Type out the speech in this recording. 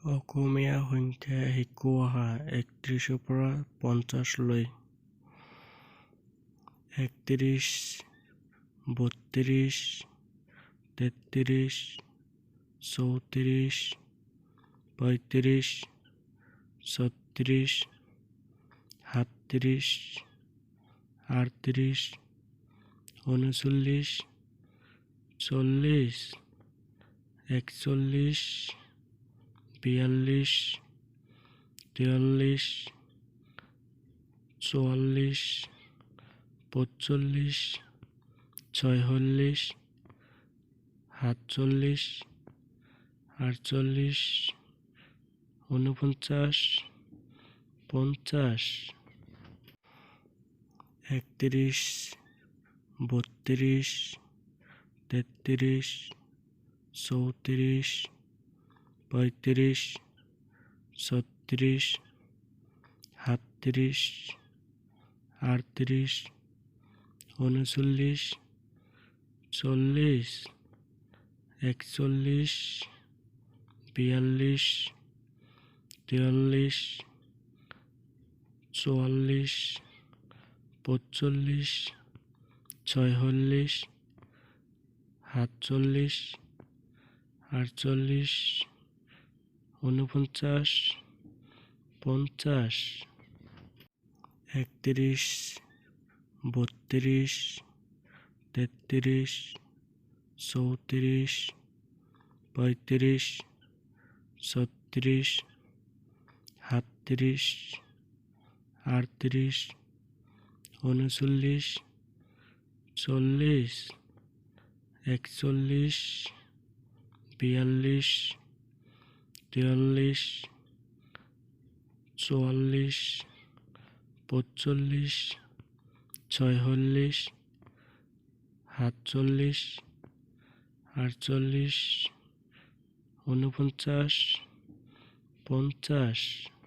অসমীয়া সংখ্যা শিকোৱা অহা 31ৰ পৰা 50 লৈ 31, 32, 33, 34, 35, 36, 37, 38, 39, 40, 41, 42, 43, 44, 45, 46, 47, 48, 49, 50, 31, 32, 33, 34, 35, 36, 37, 38, 39, 40, 41, 42, 43, 44, 45, 46, 47, 48, 49, 50, 31, 32, 33, 34, 35, 36, 37, 38, 39, 40, 41, 42, 43, 44, 45, 46, 47, 48, 49, 50